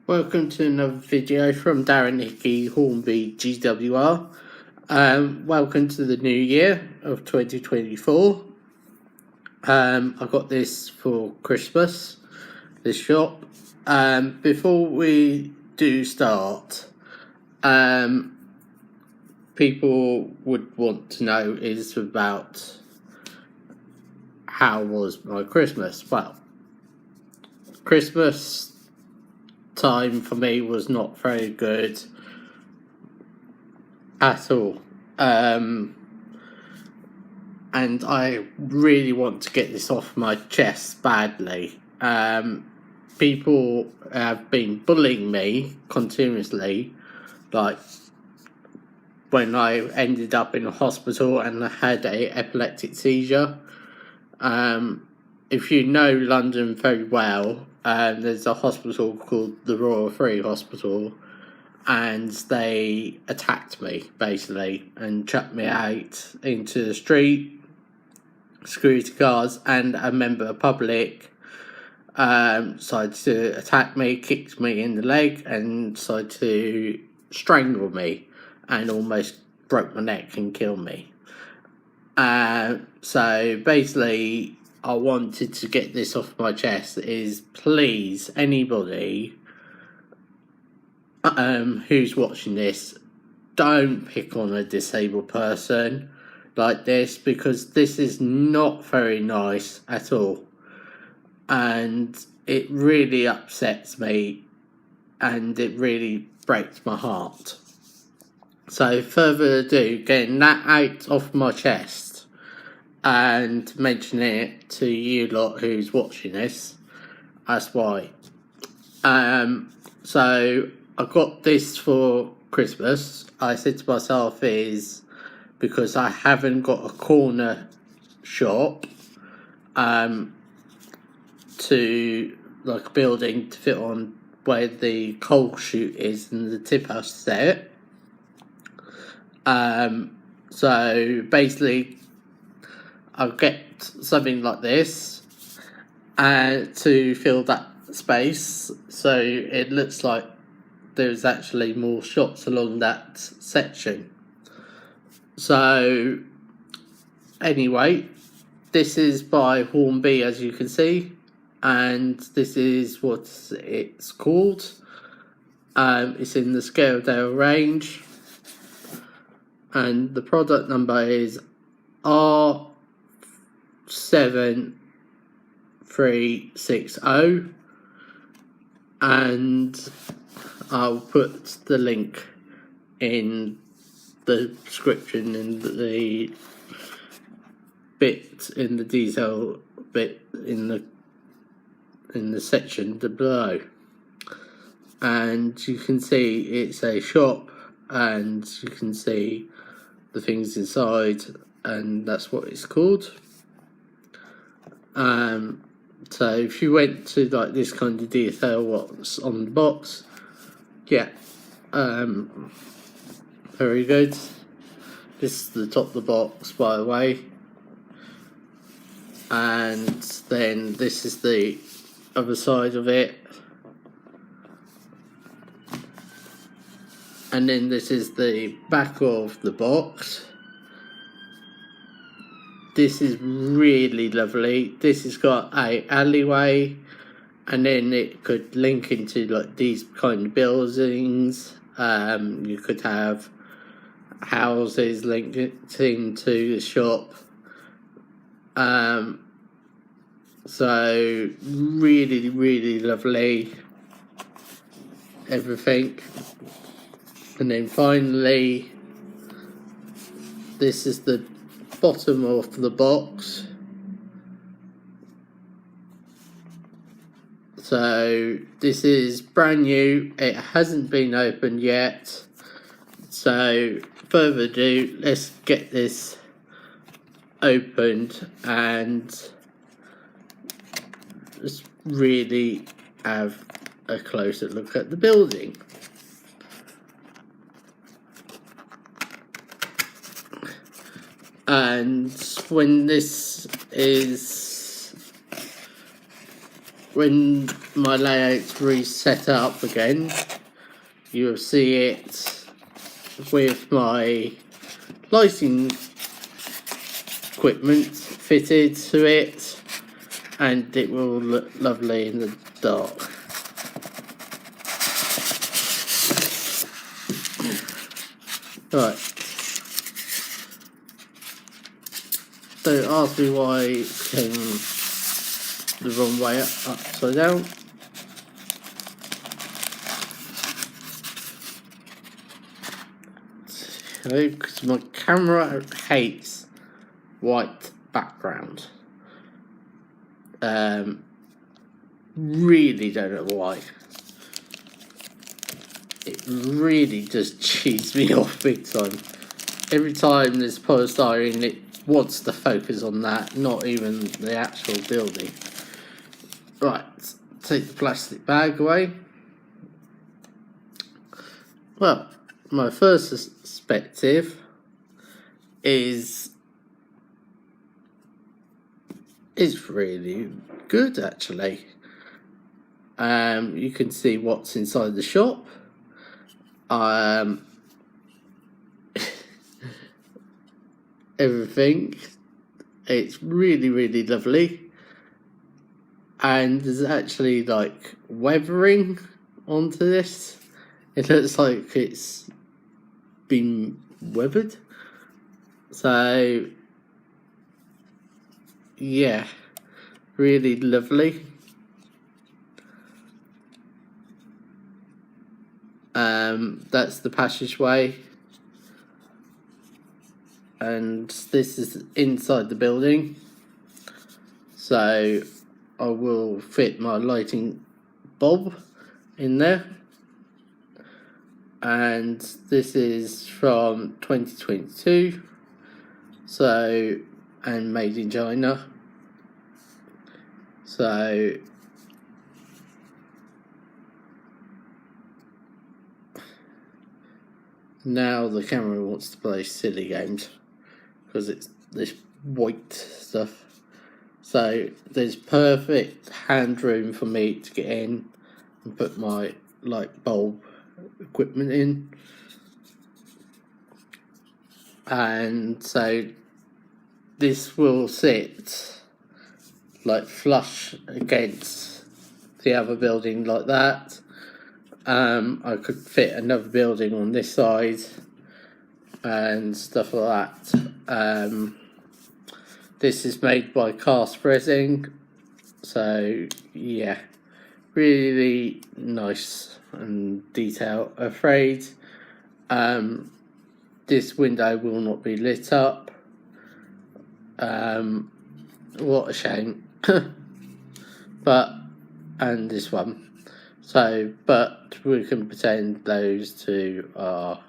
Welcome to another video from Darren Hickey, Hornby, GWR. Welcome to the new year of 2024. I got this for Christmas, this shop. Before we do start, people would want to know is about how was my Christmas. Well, Christmas time for me was not very good at all, and I really want to get this off my chest badly. People have been bullying me continuously, like when I ended up in a hospital and I had a epileptic seizure. If you know London very well, there's a hospital called the Royal Free Hospital, and they attacked me basically and chucked me out into the street. Security guards and a member of public decided to attack me, kicked me in the leg, and decided to strangle me and almost broke my neck and killed me. So basically, I wanted to get this off my chest is please, anybody who's watching this, don't pick on a disabled person like this, because this is not very nice at all. And it really upsets me and it really breaks my heart. So further ado, getting that out of my chest and mentioning it to you lot who's watching this, that's why. So I got this for Christmas. I said to myself is because I haven't got a corner shop to like a building to fit on where the coal chute is and the tip house set. So basically I'll get something like this to fill that space, so it looks like there's actually more shops along that section. So anyway, this is by Hornby, as you can see, and this is what it's called. It's in the Scaledale range, and the product number is R7360, and I'll put the link in the description in the bit in the detail bit in the section below, and you can see it's a shop and you can see the things inside, and that's what it's called. So if you went to like this kind of detail what's on the box, yeah, very good. This is the top of the box, by the way, and then this is the other side of it, and then this is the back of the box. This is really lovely. This has got a alleyway, and then it could link into like these kind of buildings. You could have houses linked into the shop. So really, really lovely, everything. And then finally, this is the bottom of the box. So this is brand new, it hasn't been opened yet. So further ado, let's get this opened and just really have a closer look at the building. And when this is when my layout's reset up again, you'll see it with my lighting equipment fitted to it, and it will look lovely in the dark. Right, don't ask me why it came the wrong way upside down. Because my camera hates white background. Really don't know why. It really just cheats me off big time. Every time there's polystyrene, it wants to focus on that, not even the actual building. Right, take the plastic bag away. Well, my first perspective is really good actually. You can see what's inside the shop. Everything. It's really lovely. And there's actually like weathering onto this. It looks like it's been weathered. So yeah, really lovely. That's the passageway, and this is inside the building, so I will fit my lighting bulb in there. And this is from 2022, so, and made in China. So now the camera wants to play silly games because it's this white stuff. So there's perfect hand room for me to get in and put my light bulb equipment in. And so this will sit like flush against the other building like that. I could fit another building on this side and stuff like that. This is made by cast resin, so yeah, really nice and detailed. Afraid this window will not be lit up. What a shame. But, and this one. So, but we can pretend those two are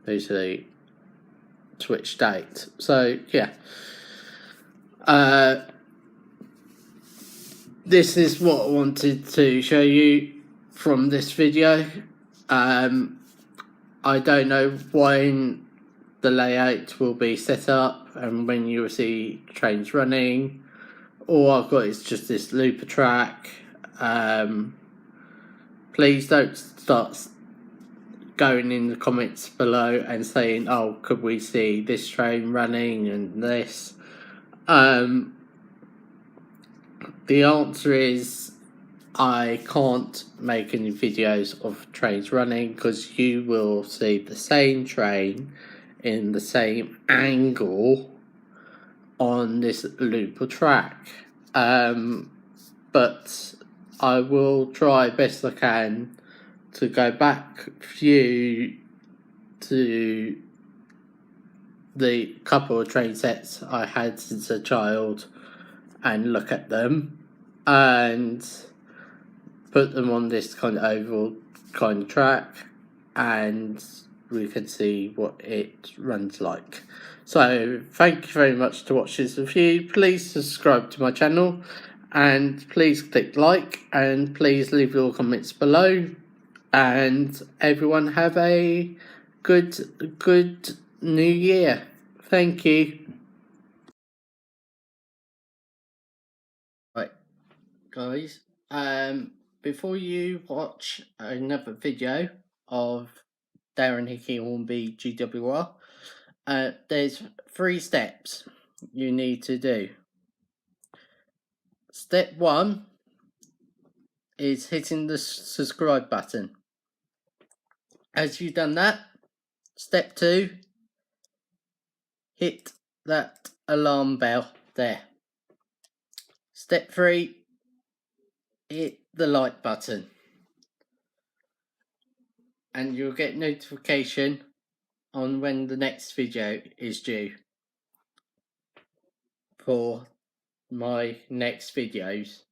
basically switched out. So yeah. This is what I wanted to show you from this video. I don't know when the layout will be set up and when you will see trains running. All I've got is just this looper track. Please don't start going in the comments below and saying, oh, could we see this train running and this? The answer is I can't make any videos of trains running because you will see the same train in the same angle on this looper track. But I will try best I can to go back to the couple of train sets I had since a child and look at them and put them on this kind of oval kind of track, and we can see what it runs like. So thank you very much to watch this review. Please subscribe to my channel and please click like and please leave your comments below, and everyone have a good new year. Thank you. Right, guys, Before you watch another video of Darren Hickey Hornby GWR, there's 3 steps you need to do. Step 1 is hitting the subscribe button. As you've done that, step 2, hit that alarm bell there. Step 3, hit the like button. And you'll get notification on when the next video is due for my next videos.